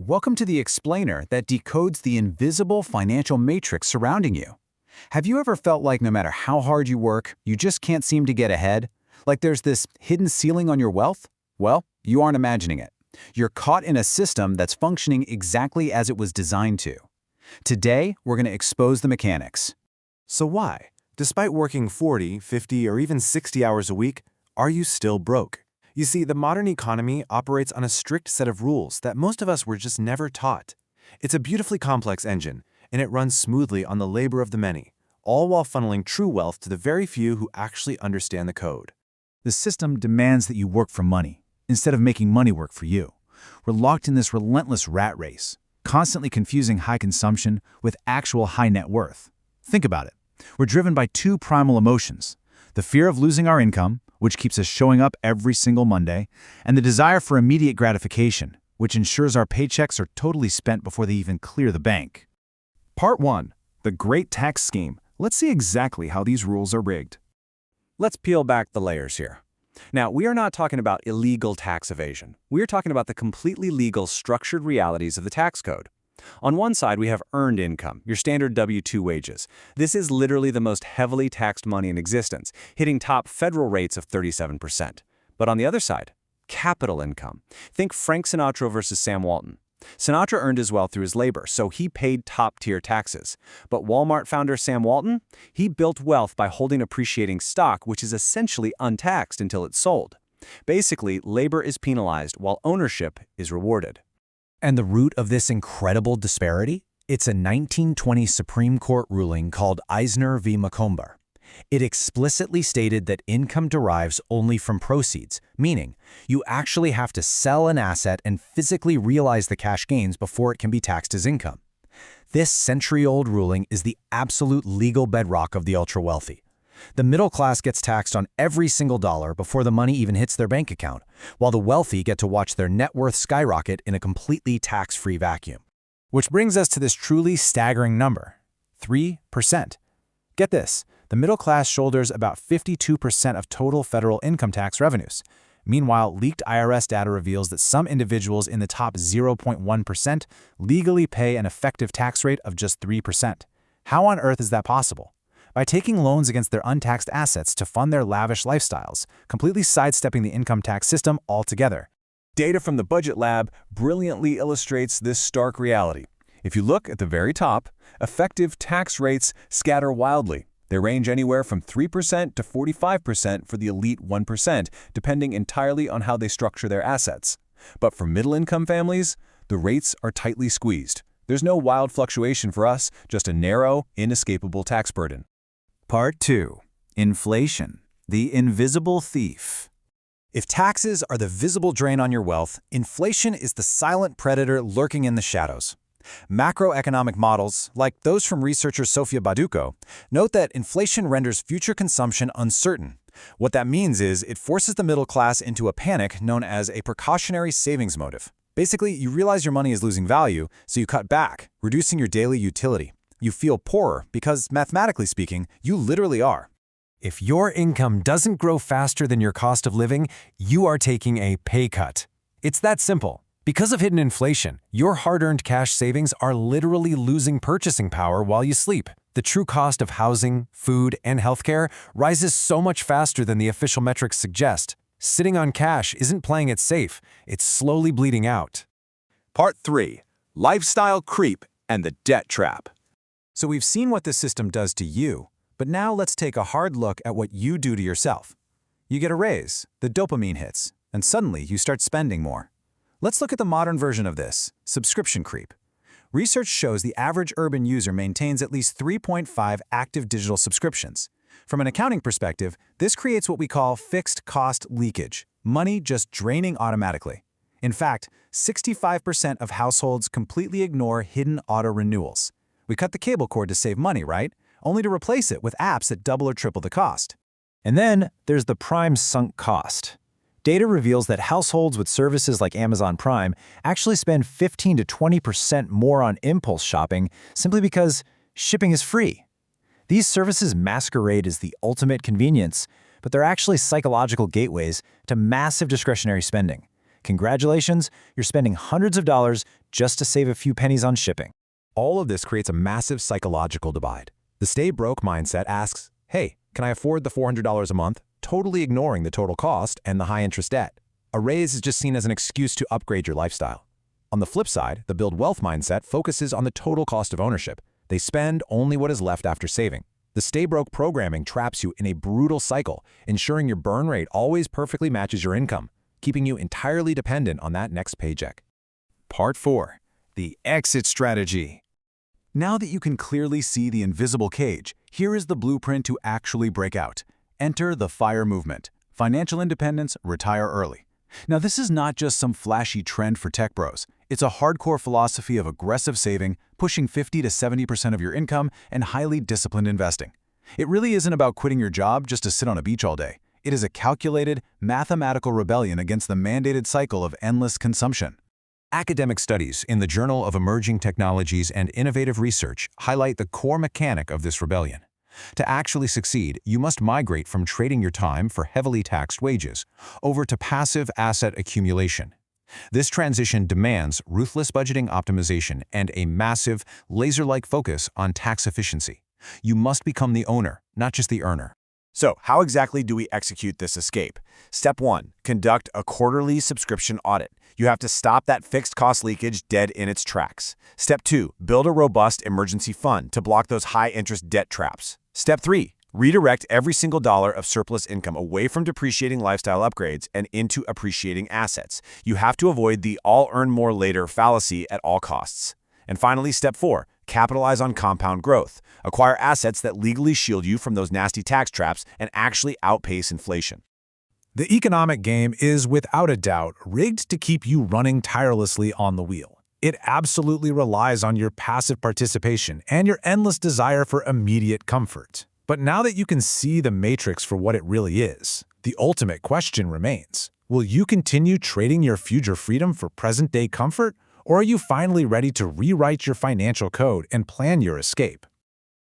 Welcome to the explainer that decodes the invisible financial matrix surrounding you. Have you ever felt like no matter how hard you work, you just can't seem to get ahead? Like there's this hidden ceiling on your wealth? Well, you aren't imagining it. You're caught in a system that's functioning exactly as it was designed to. Today, we're going to expose the mechanics. So why, despite working 40, 50, or even 60 hours a week, are you still broke? You see, the modern economy operates on a strict set of rules that most of us were just never taught. It's a beautifully complex engine, and it runs smoothly on the labor of the many, all while funneling true wealth to the very few who actually understand the code. The system demands that you work for money, instead of making money work for you. We're locked in this relentless rat race, constantly confusing high consumption with actual high net worth. Think about it. We're driven by two primal emotions: the fear of losing our income, which keeps us showing up every single Monday, and the desire for immediate gratification, which ensures our paychecks are totally spent before they even clear the bank. Part 1. The Great Tax Scheme. Let's see exactly how these rules are rigged. Let's peel back the layers here. Now, we are not talking about illegal tax evasion. We are talking about the completely legal, structured realities of the tax code. On one side, we have earned income, your standard W-2 wages. This is literally the most heavily taxed money in existence, hitting top federal rates of 37%. But on the other side, capital income. Think Frank Sinatra versus Sam Walton. Sinatra earned his wealth through his labor, so he paid top-tier taxes. But Walmart founder Sam Walton, he built wealth by holding appreciating stock, which is essentially untaxed until it's sold. Basically, labor is penalized while ownership is rewarded. And the root of this incredible disparity? It's a 1920 Supreme Court ruling called Eisner v. Macomber. It explicitly stated that income derives only from proceeds, meaning you actually have to sell an asset and physically realize the cash gains before it can be taxed as income. This century-old ruling is the absolute legal bedrock of the ultra-wealthy. The middle class gets taxed on every single dollar before the money even hits their bank account, while the wealthy get to watch their net worth skyrocket in a completely tax-free vacuum. Which brings us to this truly staggering number: 3%. Get this, the middle class shoulders about 52% of total federal income tax revenues. Meanwhile, leaked IRS data reveals that some individuals in the top 0.1% legally pay an effective tax rate of just 3%. How on earth is that possible? By taking loans against their untaxed assets to fund their lavish lifestyles, completely sidestepping the income tax system altogether. Data from the Budget Lab brilliantly illustrates this stark reality. If you look at the very top, effective tax rates scatter wildly. They range anywhere from 3% to 45% for the elite 1%, depending entirely on how they structure their assets. But for middle-income families, the rates are tightly squeezed. There's no wild fluctuation for us, just a narrow, inescapable tax burden. Part 2. Inflation, the invisible thief. If taxes are the visible drain on your wealth, inflation is the silent predator lurking in the shadows. Macroeconomic models, like those from researcher Sofia Baduko, note that inflation renders future consumption uncertain. What that means is it forces the middle class into a panic known as a precautionary savings motive. Basically, you realize your money is losing value, so you cut back, reducing your daily utility. You feel poorer because, mathematically speaking, you literally are. If your income doesn't grow faster than your cost of living, you are taking a pay cut. It's that simple. Because of hidden inflation, your hard-earned cash savings are literally losing purchasing power while you sleep. The true cost of housing, food, and healthcare rises so much faster than the official metrics suggest. Sitting on cash isn't playing it safe, it's slowly bleeding out. Part 3. Lifestyle Creep and the Debt Trap. So we've seen what this system does to you, but now let's take a hard look at what you do to yourself. You get a raise, the dopamine hits, and suddenly you start spending more. Let's look at the modern version of this, subscription creep. Research shows the average urban user maintains at least 3.5 active digital subscriptions. From an accounting perspective, this creates what we call fixed cost leakage, money just draining automatically. In fact, 65% of households completely ignore hidden auto-renewals. We cut the cable cord to save money, right? Only to replace it with apps that double or triple the cost. And then there's the Prime sunk cost. Data reveals that households with services like Amazon Prime actually spend 15 to 20% more on impulse shopping simply because shipping is free. These services masquerade as the ultimate convenience, but they're actually psychological gateways to massive discretionary spending. Congratulations, you're spending hundreds of dollars just to save a few pennies on shipping. All of this creates a massive psychological divide. The stay broke mindset asks, hey, can I afford the $400 a month, totally ignoring the total cost and the high interest debt? A raise is just seen as an excuse to upgrade your lifestyle. On the flip side, the build wealth mindset focuses on the total cost of ownership. They spend only what is left after saving. The stay broke programming traps you in a brutal cycle, ensuring your burn rate always perfectly matches your income, keeping you entirely dependent on that next paycheck. Part 4. The exit strategy. Now that you can clearly see the invisible cage, here is the blueprint to actually break out. Enter the FIRE movement. Financial independence, retire early. Now, this is not just some flashy trend for tech bros. It's a hardcore philosophy of aggressive saving, pushing 50 to 70% of your income, and highly disciplined investing. It really isn't about quitting your job just to sit on a beach all day. It is a calculated, mathematical rebellion against the mandated cycle of endless consumption. Academic studies in the Journal of Emerging Technologies and Innovative Research highlight the core mechanic of this rebellion. To actually succeed, you must migrate from trading your time for heavily taxed wages over to passive asset accumulation. This transition demands ruthless budgeting optimization and a massive, laser-like focus on tax efficiency. You must become the owner, not just the earner. So, how exactly do we execute this escape? Step 1. Conduct a quarterly subscription audit. You have to stop that fixed cost leakage dead in its tracks. Step 2. Build a robust emergency fund to block those high-interest debt traps. Step 3. Redirect every single dollar of surplus income away from depreciating lifestyle upgrades and into appreciating assets. You have to avoid the "I'll earn more later" fallacy at all costs. And finally, Step 4. Capitalize on compound growth. Acquire assets that legally shield you from those nasty tax traps and actually outpace inflation. The economic game is, without a doubt, rigged to keep you running tirelessly on the wheel. It absolutely relies on your passive participation and your endless desire for immediate comfort. But now that you can see the matrix for what it really is, the ultimate question remains. Will you continue trading your future freedom for present-day comfort, or are you finally ready to rewrite your financial code and plan your escape?